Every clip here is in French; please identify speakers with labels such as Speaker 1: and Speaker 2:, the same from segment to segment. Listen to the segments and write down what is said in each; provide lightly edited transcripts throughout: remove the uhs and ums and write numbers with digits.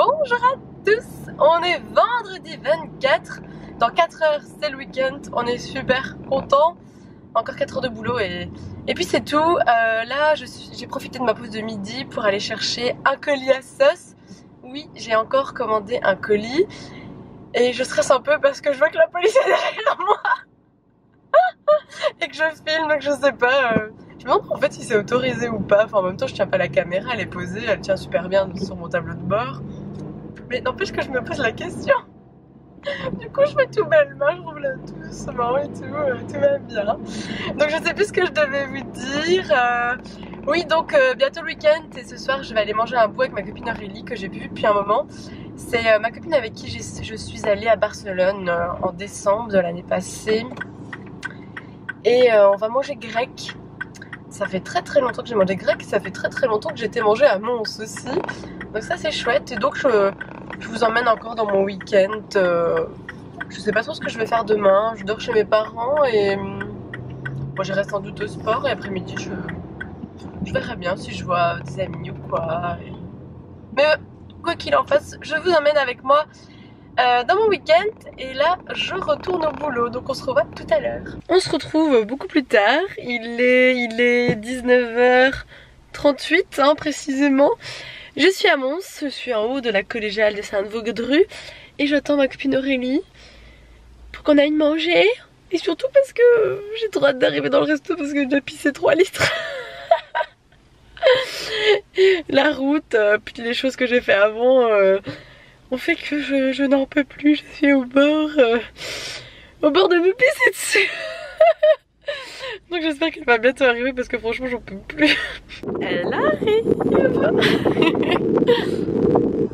Speaker 1: Bonjour à tous, on est vendredi 24, dans 4 heures c'est le week-end, on est super contents, encore 4 heures de boulot et puis c'est tout. Là j'ai profité de ma pause de midi pour aller chercher un colis à sauce. Oui, j'ai encore commandé un colis et je stresse un peu parce que je vois que la police est derrière moi et que je filme, donc je sais pas, je me demande en fait si c'est autorisé ou pas. Enfin en même temps je tiens pas la caméra, elle est posée, elle tient super bien sur mon tableau de bord. Mais n'empêche que je me pose la question. Du coup je fais tout bellement, je roule tout doucement et tout va bien. Donc je sais plus ce que je devais vous dire. Oui, donc bientôt le week-end et ce soir je vais aller manger un bout avec ma copine Aurélie que j'ai vue depuis un moment. C'est ma copine avec qui je suis allée à Barcelone en décembre de l'année passée. Et on va manger grec. Ça fait très longtemps que j'ai mangé grec, ça fait très longtemps que j'étais mangé à Mons aussi. Donc ça c'est chouette et donc je vous emmène encore dans mon week-end. Je sais pas trop ce que je vais faire demain, je dors chez mes parents et moi je reste sans doute au sport et après-midi je verrai bien si je vois des amis ou quoi. Mais quoi qu'il en fasse, je vous emmène avec moi dans mon week-end et là je retourne au boulot, donc on se revoit tout à l'heure. On se retrouve beaucoup plus tard, il est 19h38 hein, précisément. Je suis à Mons, je suis en haut de la collégiale de Sainte-Vaudrue et j'attends ma copine Aurélie pour qu'on aille manger. Et surtout parce que j'ai trop hâte d'arriver dans le resto parce que je dois pisser 3 litres. La route, puis les choses que j'ai fait avant ont fait que je n'en peux plus. Je suis au bord de me pisser dessus. Donc j'espère qu'elle va bientôt arriver parce que franchement j'en peux plus. Elle arrive.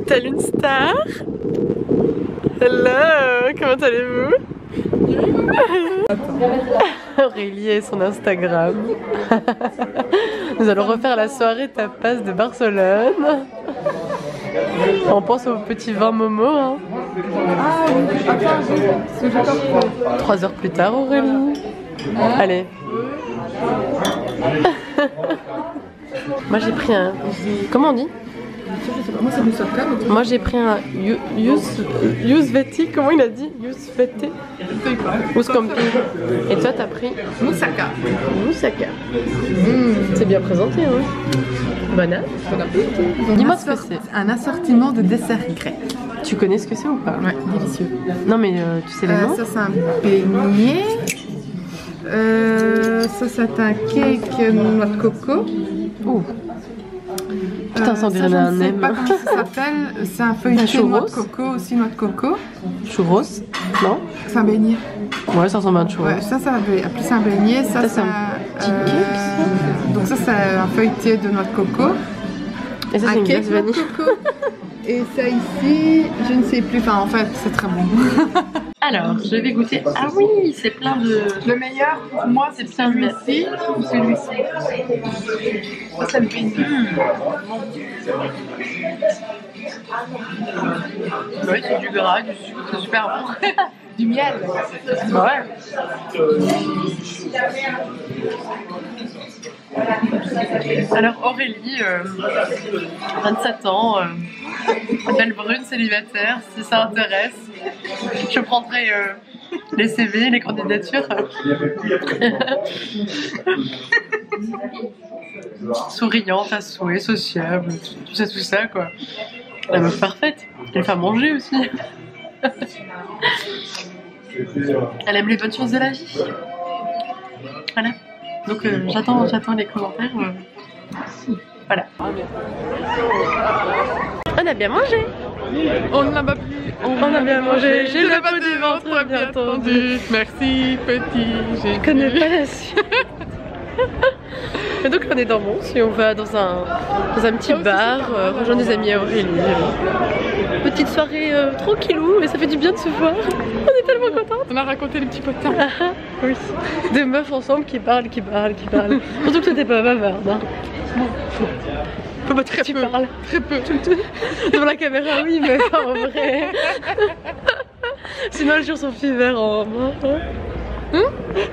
Speaker 1: Telle une star. Hello, comment allez-vous? Aurélie et son Instagram. Nous allons refaire la soirée tapas de Barcelone. On pense au petit vin Momo hein. Ah oui, 3 heures plus tard Aurélie. Allez. Moi j'ai pris un... Comment on dit?
Speaker 2: Moi c'est Moussaka.
Speaker 1: Moi j'ai pris un Yusveti. Comment il a dit? Yusveti. Mouscampi. Et toi t'as pris?
Speaker 2: Moussaka.
Speaker 1: Moussaka. C'est bien présenté hein. Bon appétit. Dis-moi ce que c'est.
Speaker 2: Un assortiment de desserts grecs.
Speaker 1: Tu connais ce que c'est ou pas?
Speaker 2: Ouais, délicieux.
Speaker 1: Non mais tu sais les noms?
Speaker 2: Ça c'est un beignet. Ça c'est un cake noix de coco.
Speaker 1: Ouh. Putain, ça on dirait un nem.
Speaker 2: Je ne sais pas comment ça s'appelle. C'est un feuilleté de noix de coco, aussi noix de coco.
Speaker 1: Churros? Non?
Speaker 2: C'est un beignet.
Speaker 1: Ouais, ça ressemble à un churros.
Speaker 2: Ouais, ça c'est un beignet. Ça c'est un petit cake. Donc ça c'est un feuilleté de noix de coco.
Speaker 1: Et ça c'est une glace vanille.
Speaker 2: Et ça ici, je ne sais plus. Enfin en fait, c'est très bon.
Speaker 1: Alors, je vais goûter. Ah oui, c'est plein de...
Speaker 2: Le meilleur pour moi, c'est celui-ci ou celui-ci. Ça, c'est le beignet.
Speaker 1: Oui, c'est du gras, du sucre, c'est super bon.
Speaker 2: Du miel.
Speaker 1: Ouais. Alors Aurélie, 27 ans, belle brune célibataire, si ça intéresse, je prendrai les CV, les candidatures. Souriante, à souhait, sociable, tout ça quoi. La meuf parfaite, elle fait à manger aussi. Elle aime les bonnes choses de la vie. Voilà. Donc j'attends les commentaires. Voilà. On a bien mangé.
Speaker 2: On n'a pas pu.
Speaker 1: On a bien mangé. J'ai le bas du ventre bien tendu.
Speaker 2: Merci petit.
Speaker 1: Je connais pas la suite. Et donc on est dans Mons et on va dans un petit bar rejoindre des amis à Aurélie. Petite soirée tranquillou et ça fait du bien de se voir. On est tellement contentes.
Speaker 2: On a raconté les petits potins.
Speaker 1: Oui. Deux meufs ensemble qui parlent. Surtout que toi t'es pas bavarde. Hein. Pas très peu. Parles.
Speaker 2: Très peu.
Speaker 1: Devant la caméra oui mais pas en vrai. Sinon elle a toujours son petit verre en main.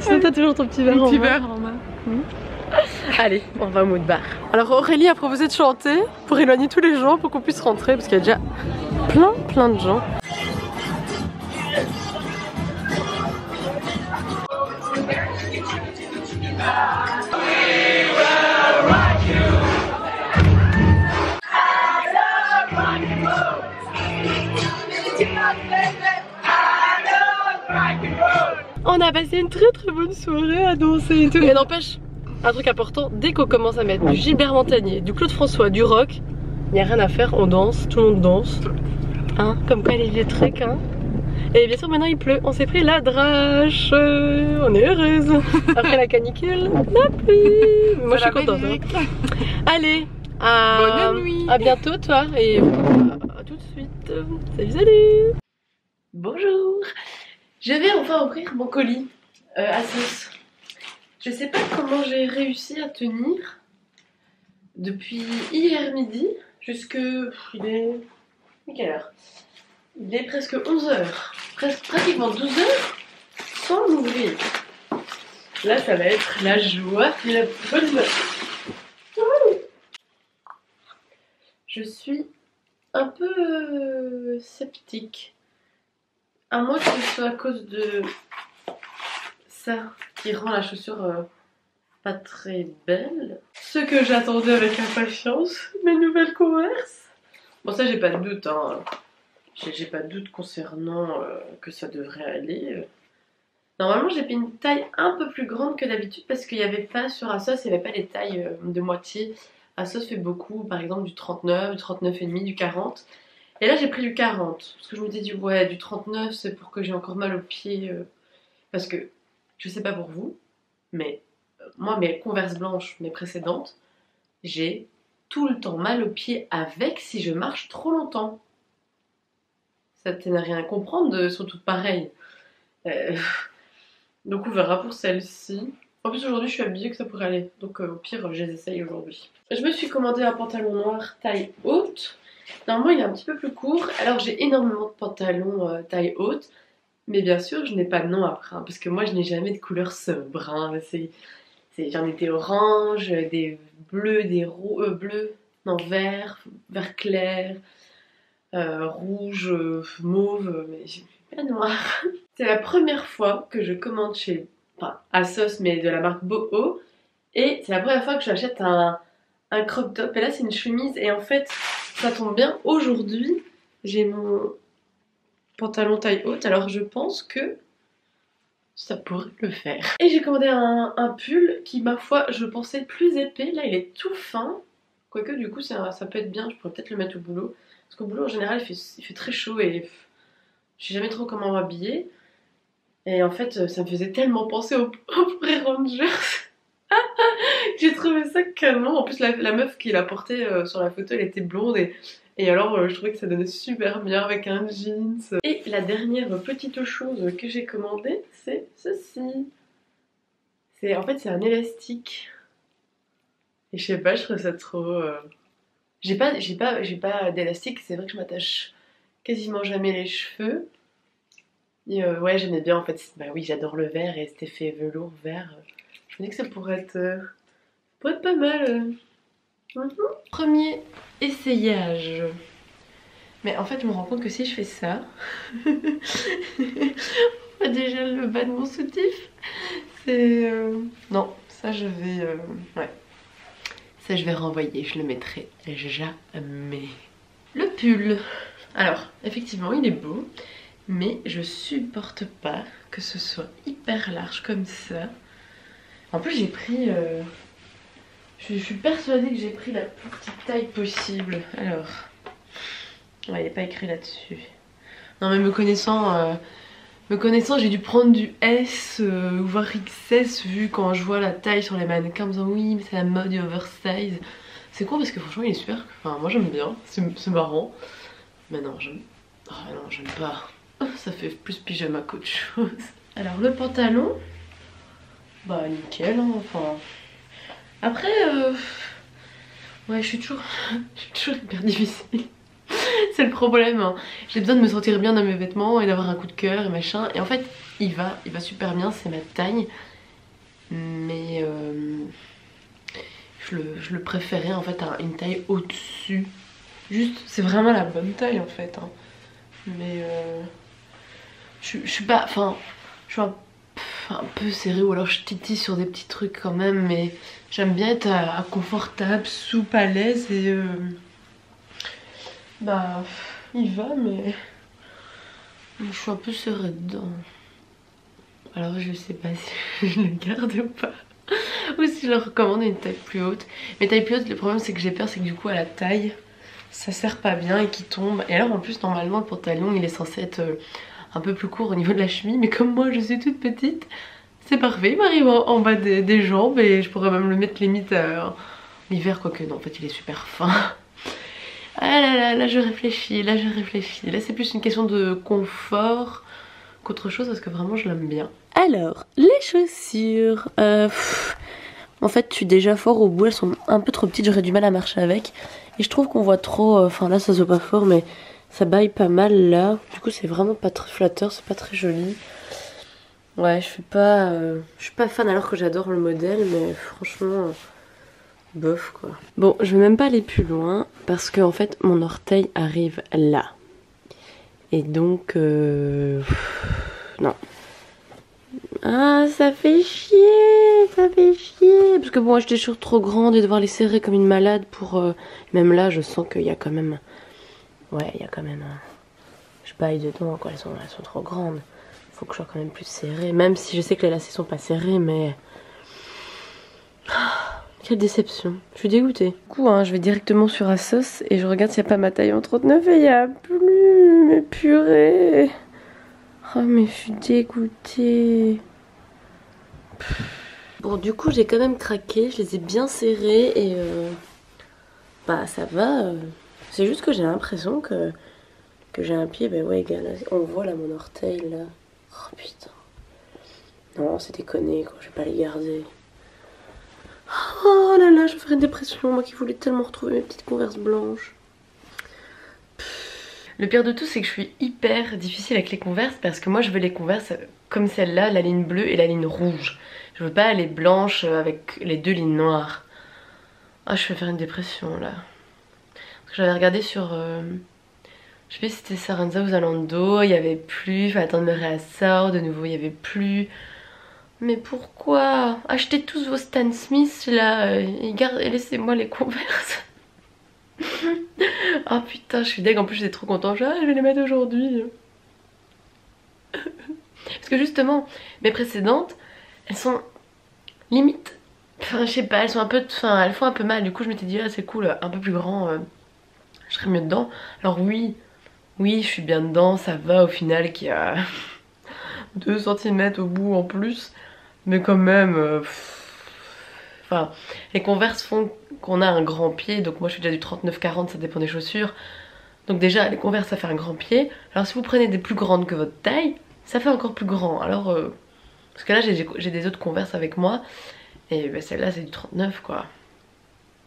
Speaker 1: Sinon t'as toujours ton petit verre en main. Allez, on va au mood bar. Alors Aurélie a proposé de chanter pour éloigner tous les gens pour qu'on puisse rentrer parce qu'il y a déjà plein de gens. On a passé une très bonne soirée à danser et tout. Mais n'empêche, un truc important, dès qu'on commence à mettre du Gilbert Montagnier, du Claude François, du rock, il n'y a rien à faire, on danse, tout le monde danse. Hein, comme quoi il est truc, hein. Et bien sûr maintenant il pleut, on s'est pris la drache, on est heureuse. Après la canicule, la pluie. Moi je suis contente. Hein. Allez, bonne nuit. À bientôt toi et à tout de suite. Salut. Bonjour. Je vais enfin ouvrir mon colis Asos. Je sais pas comment j'ai réussi à tenir depuis hier midi jusque... Il est... Quelle heure? Il est presque 11h. Pratiquement 12h sans l'ouvrir. Là ça va être la joie et la bonne humeur. Je suis un peu sceptique. À moins que ce soit à cause de ça qui rend la chaussure pas très belle. Ce que j'attendais avec impatience, mes nouvelles Converse. Bon ça j'ai pas de doute, hein. J'ai pas de doute concernant que ça devrait aller. Normalement j'ai pris une taille un peu plus grande que d'habitude parce qu'il n'y avait pas sur Asos, il n'y avait pas les tailles de moitié. Asos fait beaucoup, par exemple du 39, du 39,5, du 40. Et là j'ai pris du 40, parce que je me dis ouais du 39 c'est pour que j'ai encore mal aux pieds, parce que je sais pas pour vous, mais moi mes Converse blanches, mes précédentes, j'ai tout le temps mal aux pieds avec si je marche trop longtemps. Ça n'a rien à comprendre, elles sont toutes pareilles. Donc on verra pour celle-ci. En plus aujourd'hui je suis habillée que ça pourrait aller, donc au pire je les essaye aujourd'hui. Je me suis commandé un pantalon noir taille haute. Normalement il est un petit peu plus court, alors j'ai énormément de pantalons taille haute, mais bien sûr je n'ai pas de nom après, hein, parce que moi je n'ai jamais de couleur sobre, hein. J'en ai des oranges, des bleus, des bleus, non vert, vert clair, rouge, mauve, mais j'ai pas noir. C'est la première fois que je commande chez, enfin Asos mais de la marque Boho, et c'est la première fois que j'achète un crop top, et là c'est une chemise, et en fait ça tombe bien, aujourd'hui j'ai mon pantalon taille haute, alors je pense que ça pourrait le faire. Et j'ai commandé un pull qui, ma foi, je pensais plus épais, là il est tout fin, quoique du coup ça peut être bien, je pourrais peut-être le mettre au boulot, parce qu'au boulot en général il fait très chaud et je sais jamais trop comment m'habiller, et en fait ça me faisait tellement penser au Power Rangers. J'ai trouvé ça canon. En plus la meuf qui l'a porté sur la photo elle était blonde et alors je trouvais que ça donnait super bien avec un jeans. Et la dernière petite chose que j'ai commandée c'est ceci. En fait c'est un élastique. Et je sais pas, je trouve ça trop... J'ai pas d'élastique, c'est vrai que je m'attache quasiment jamais les cheveux. Et ouais j'aimais bien en fait, bah oui j'adore le vert et cet effet velours vert. Je me dis que ça pourrait être pas mal. Premier essayage. Mais en fait je me rends compte que si je fais ça, déjà le bas de mon soutif, c'est... Non, ça je vais... Ouais. Ça je vais renvoyer, je le mettrai jamais. Le pull. Alors, effectivement il est beau, mais je supporte pas que ce soit hyper large comme ça. En plus j'ai pris... je suis persuadée que j'ai pris la plus petite taille possible. Alors... Ouais, il n'est pas écrit là-dessus. Non mais me connaissant j'ai dû prendre du S voire XS vu quand je vois la taille sur les mannequins en me disant oui mais c'est la mode du oversize. C'est cool parce que franchement il est super, enfin moi j'aime bien, c'est marrant. Mais non j'aime pas, ça fait plus pyjama qu'autre chose. Alors le pantalon, bah nickel hein, enfin... Après ouais je suis toujours hyper difficile. C'est le problème, hein. J'ai besoin de me sentir bien dans mes vêtements et d'avoir un coup de cœur et machin. Et en fait il va super bien, c'est ma taille. Mais je le préférais en fait à une taille au-dessus. Juste, c'est vraiment la bonne taille en fait. Hein. Mais je suis pas, enfin, je suis un peu serrée ou alors je titille sur des petits trucs quand même. Mais j'aime bien être confortable, souple, à l'aise et bah, il va mais je suis un peu serrée dedans. Alors je sais pas si je le garde ou pas. Ou si je leur recommande une taille plus haute. Mais taille plus haute, le problème c'est que j'ai peur, c'est que du coup à la taille ça sert pas bien et qu'il tombe. Et alors en plus normalement le pantalon il est censé être un peu plus court au niveau de la cheville. Mais comme moi je suis toute petite, c'est parfait, il m'arrive en bas des jambes. Et je pourrais même le mettre limite l'hiver, quoique non en fait il est super fin. Ah là je réfléchis, là c'est plus une question de confort qu'autre chose parce que vraiment je l'aime bien. Alors, les chaussures, en fait je suis déjà fort au bout, elles sont un peu trop petites, j'aurais du mal à marcher avec. Et je trouve qu'on voit trop, enfin là ça se voit pas fort mais ça baille pas mal là. Du coup c'est vraiment pas très flatteur, c'est pas très joli. Ouais, je suis pas fan alors que j'adore le modèle mais franchement, bof quoi. Bon, je vais même pas aller plus loin parce que en fait mon orteil arrive là. Et donc, non. Ah, ça fait chier. Parce que bon, j'étais toujours trop grande et devoir les serrer comme une malade pour... Même là, je sens qu'il y a quand même... Ouais, il y a quand même... Je baille dedans, quoi. Elles sont trop grandes. Faut que je sois quand même plus serrée. Même si je sais que les lacets sont pas serrés, mais... Quelle déception. Je suis dégoûtée. Du coup, hein, je vais directement sur Asos et je regarde s'il n'y a pas ma taille en 39 et il n'y a plus. Mais purée. Oh, mais je suis dégoûtée. Bon, du coup, j'ai quand même craqué. Je les ai bien serrés et bah, ça va. C'est juste que j'ai l'impression que j'ai un pied. Ben ouais, gars, là, on voit là mon orteil là. Oh putain. Non, c'est déconné quoi. Je vais pas les garder. Oh là là, je ferais une dépression, moi qui voulais tellement retrouver mes petites Converse blanches. Le pire de tout, c'est que je suis hyper difficile avec les Converse parce que moi je veux les Converse comme celle-là, la ligne bleue et la ligne rouge. Je veux pas les blanches avec les deux lignes noires. Ah, je vais faire une dépression là. Parce que j'avais regardé sur... je sais pas si c'était Saranza ou Zalando, il y avait plus, il fallait attendre le réassort, de nouveau il y avait plus... Mais pourquoi? Achetez tous vos Stan Smith là et laissez-moi les Converse. Oh putain, je suis deg, en plus j'étais trop contente. Ah, je vais les mettre aujourd'hui. Parce que justement, mes précédentes, elles sont limite... Enfin, je sais pas, elles sont un peu... Enfin, elles font un peu mal. Du coup, je m'étais dit, ah c'est cool, un peu plus grand, je serais mieux dedans. Alors oui, je suis bien dedans, ça va au final qu'il y a 2 cm au bout en plus. Mais quand même, enfin, les Converse font qu'on a un grand pied. Donc moi je suis déjà du 39-40, ça dépend des chaussures. Donc déjà les Converse ça fait un grand pied. Alors si vous prenez des plus grandes que votre taille, ça fait encore plus grand. Alors, parce que là j'ai des autres Converse avec moi. Et ben, celle-là c'est du 39 quoi.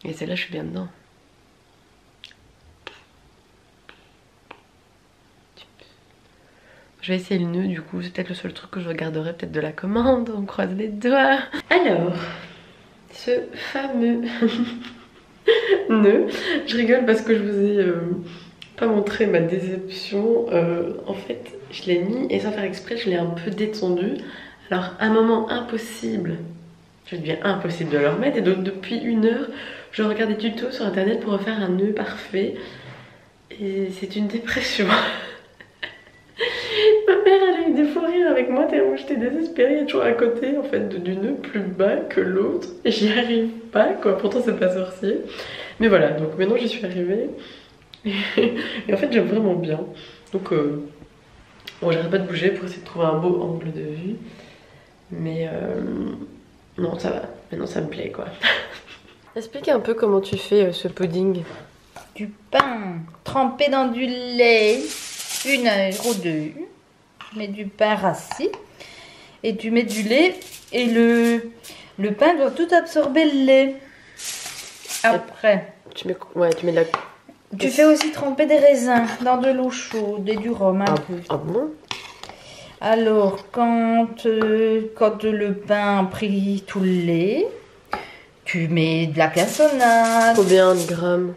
Speaker 1: Et celle-là je suis bien dedans. Je vais essayer le nœud du coup, c'est peut-être le seul truc que je regarderai peut-être de la commande, on croise les doigts. Alors, ce fameux nœud, je rigole parce que je vous ai pas montré ma déception. En fait, je l'ai mis et sans faire exprès, je l'ai un peu détendu. Alors, un moment impossible, je deviens impossible de le remettre et donc depuis 1 heure, je regarde des tutos sur internet pour refaire un nœud parfait. Et c'est une dépression. Ma mère elle a eu des fous rires avec moi tellement j'étais désespérée, elle est toujours à côté en fait du nœud plus bas que l'autre et j'y arrive pas quoi, pourtant c'est pas sorcier. Mais voilà, donc maintenant j'y suis arrivée et en fait j'aime vraiment bien. Donc bon, j'arrête pas de bouger pour essayer de trouver un beau angle de vue. Mais non ça va, maintenant ça me plaît quoi. Explique un peu comment tu fais ce pudding.
Speaker 3: Du pain trempé dans du lait, 1 heure ou 2. Tu mets du pain rassis et tu mets du lait et le pain doit tout absorber le lait. Après,
Speaker 1: tu mets de la...
Speaker 3: Tu fais aussi tremper des raisins dans de l'eau chaude et du rhum un peu.
Speaker 1: Ah bon?
Speaker 3: Alors, quand le pain a pris tout le lait, Tu mets de la cassonade.
Speaker 1: Combien de grammes?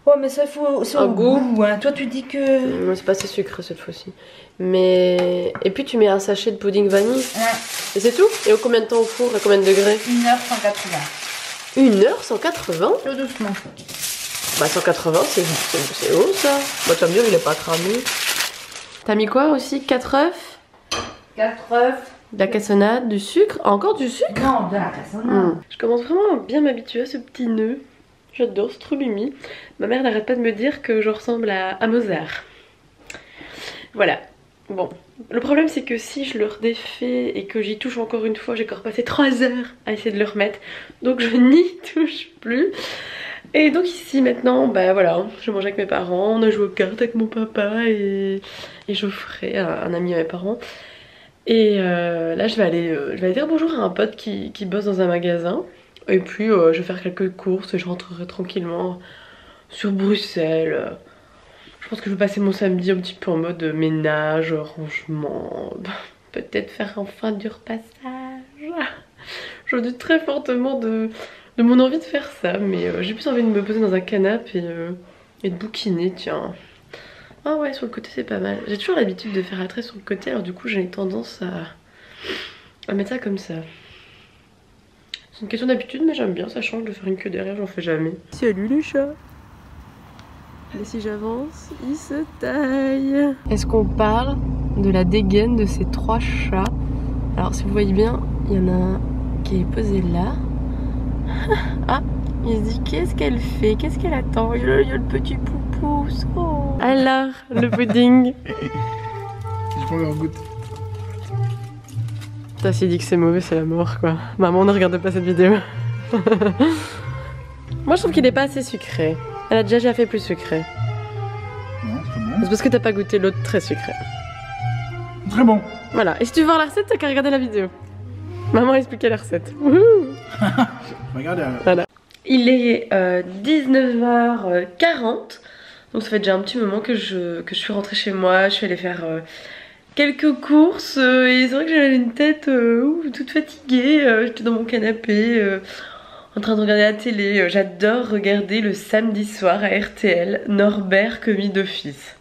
Speaker 3: Ouais, mais ça, faut c'est
Speaker 1: Un
Speaker 3: au
Speaker 1: goût.
Speaker 3: goût. Hein. Toi, tu dis que...
Speaker 1: Non, c'est pas assez sucré cette fois-ci. Mais... Et puis tu mets un sachet de pudding vanille.
Speaker 3: Ouais.
Speaker 1: Et c'est tout? Et combien de temps au four? À combien de degrés?
Speaker 3: 1h180.
Speaker 1: 1h 180?
Speaker 3: Tout doucement.
Speaker 1: Bah 180 c'est haut ça. Bah tu vas me dire il est pas cramé. T'as mis quoi aussi? 4 œufs?
Speaker 3: 4 œufs.
Speaker 1: De la cassonade, du sucre? Encore du sucre?
Speaker 3: Non, de la cassonade.
Speaker 1: Je commence vraiment à bien m'habituer à ce petit nœud. J'adore, c'est trop mimi. Ma mère n'arrête pas de me dire que je ressemble à Mozart. Voilà. Bon. Le problème c'est que si je le redéfais et que j'y touche encore une fois, j'ai encore passé 3 heures à essayer de le remettre. Donc je n'y touche plus. Et donc ici maintenant, bah voilà, je mange avec mes parents, on a joué aux cartes avec mon papa et Geoffrey, un ami à mes parents. Et là je vais aller dire bonjour à un pote qui bosse dans un magasin. Et puis je vais faire quelques courses et je rentrerai tranquillement sur Bruxelles. Je pense que je vais passer mon samedi un petit peu en mode ménage, rangement, peut-être faire enfin du repassage. Je doute très fortement de mon envie de faire ça, mais j'ai plus envie de me poser dans un canapé et de bouquiner, tiens. Ah ouais, sur le côté c'est pas mal. J'ai toujours l'habitude de faire un trait sur le côté, alors du coup j'ai tendance à mettre ça comme ça. C'est une question d'habitude, mais j'aime bien, ça change de faire une queue derrière, j'en fais jamais. Salut les chats. Et si j'avance, ils se taillent. Est-ce qu'on parle de la dégaine de ces 3 chats? Alors si vous voyez bien, il y en a un qui est posé là. Ah, il se dit qu'est-ce qu'elle fait? Qu'est-ce qu'elle attend? Il y a le petit poupous. Oh. Alors, le pudding.
Speaker 2: Je prends leur goutte.
Speaker 1: Putain, s'il dit que c'est mauvais, c'est la mort quoi. Maman, ne regarde pas cette vidéo. Moi, je trouve qu'il est pas assez sucré. Elle a déjà fait plus sucré.
Speaker 2: Non, c'est bon.
Speaker 1: C'est parce que t'as pas goûté l'autre très sucré.
Speaker 2: Très bon.
Speaker 1: Voilà. Et si tu veux voir la recette, t'as qu'à regarder la vidéo. Maman a expliqué la recette. Wouhou.
Speaker 2: Regardez.
Speaker 1: Voilà. Il est 19h40. Donc ça fait déjà un petit moment que je suis rentrée chez moi. Je suis allée faire quelques courses. Et c'est vrai que j'avais une tête toute fatiguée. J'étais dans mon canapé en train de regarder la télé. J'adore regarder le samedi soir à RTL Norbert commis d'office.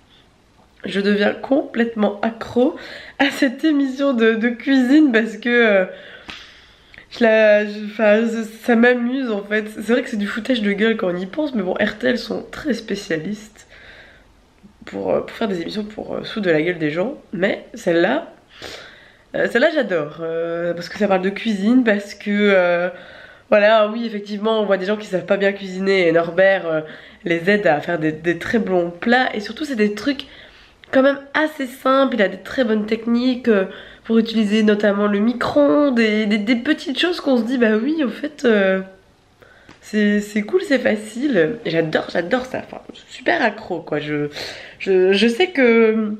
Speaker 1: Je deviens complètement accro à cette émission de cuisine parce que ça m'amuse en fait. C'est vrai que c'est du foutage de gueule quand on y pense, mais bon, RTL sont très spécialistes pour faire des émissions pour foutre de la gueule des gens. Mais celle-là j'adore parce que ça parle de cuisine, parce que voilà, oui, effectivement, on voit des gens qui savent pas bien cuisiner et Norbert les aide à faire des très bons plats, et surtout c'est des trucs quand même assez simples. Il a des très bonnes techniques pour utiliser notamment le micro-ondes, des petites choses qu'on se dit bah oui, en fait c'est cool, c'est facile. Et j'adore ça, enfin, je suis super accro quoi. Je sais que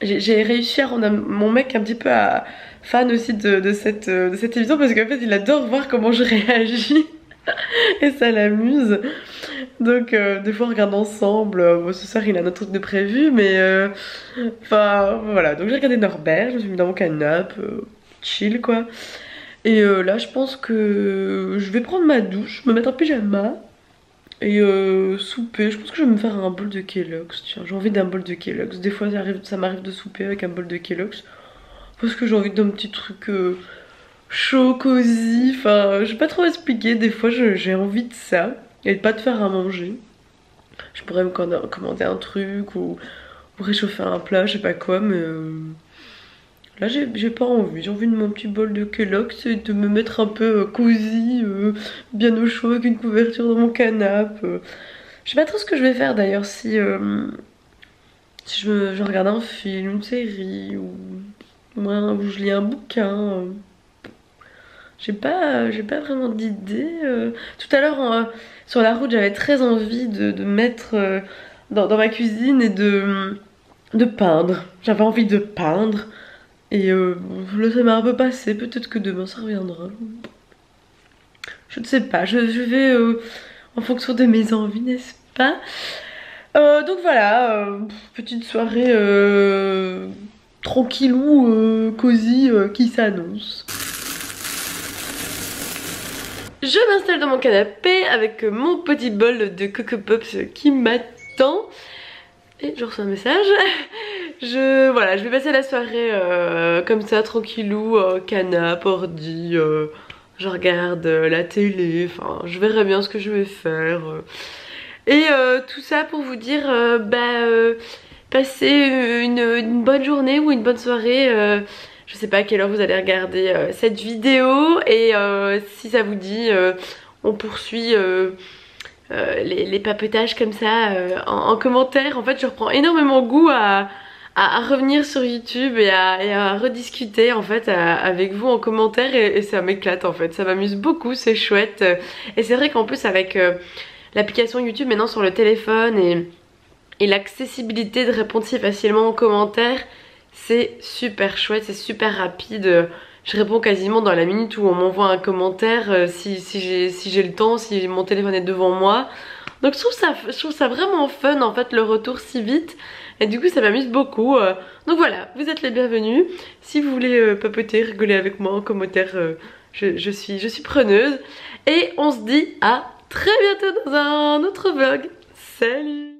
Speaker 1: j'ai réussi à rendre mon mec un petit peu fan aussi de cette émission, parce qu'en fait il adore voir comment je réagis et ça l'amuse. Donc des fois on regarde ensemble. Ce soir il a notre truc de prévu, mais enfin voilà. Donc j'ai regardé Norbert, je me suis mis dans mon canapé, chill quoi. Et là je pense que je vais prendre ma douche, me mettre en pyjama et souper. Je pense que je vais me faire un bol de Kellogg's. Tiens, j'ai envie d'un bol de Kellogg's. Des fois ça m'arrive de souper avec un bol de Kellogg's parce que j'ai envie d'un petit truc chaud, cosy. Enfin, je vais pas trop expliquer. Des fois j'ai envie de ça et pas de faire à manger. Je pourrais me commander un truc ou réchauffer un plat, je sais pas quoi, mais là j'ai pas envie. J'ai envie de mon petit bol de Kellogg's et de me mettre un peu cosy, bien au chaud, avec une couverture dans mon canapé. Je sais pas trop ce que je vais faire d'ailleurs, si je regarde un film, une série ou je lis un bouquin. J'ai pas vraiment d'idée. Tout à l'heure sur la route, j'avais très envie de mettre dans ma cuisine et de peindre. J'avais envie de peindre. Et là ça m'a un peu passé. Peut-être que demain ça reviendra. Je ne sais pas. Je vais en fonction de mes envies, n'est-ce pas? Donc voilà, petite soirée tranquillou, cosy qui s'annonce. Je m'installe dans mon canapé avec mon petit bol de Coco Pops qui m'attend. Et je reçois un message. Voilà, je vais passer la soirée comme ça, tranquillou, canapé, ordi. Je regarde la télé, enfin, je verrai bien ce que je vais faire. Et tout ça pour vous dire, passez une bonne journée ou une bonne soirée. Je sais pas à quelle heure vous allez regarder cette vidéo. Et si ça vous dit, on poursuit les papotages comme ça en commentaire. En fait, je reprends énormément goût à revenir sur YouTube et à rediscuter en fait avec vous en commentaire et ça m'éclate en fait. Ça m'amuse beaucoup, c'est chouette. Et c'est vrai qu'en plus avec l'application YouTube maintenant sur le téléphone et l'accessibilité de répondre si facilement en commentaire, c'est super chouette, c'est super rapide. Je réponds quasiment dans la minute où on m'envoie un commentaire si j'ai le temps, si mon téléphone est devant moi. Donc je trouve ça vraiment fun en fait le retour si vite. Et du coup ça m'amuse beaucoup. Donc voilà, vous êtes les bienvenus. Si vous voulez papoter, rigoler avec moi en commentaire, je suis preneuse. Et on se dit à très bientôt dans un autre vlog. Salut!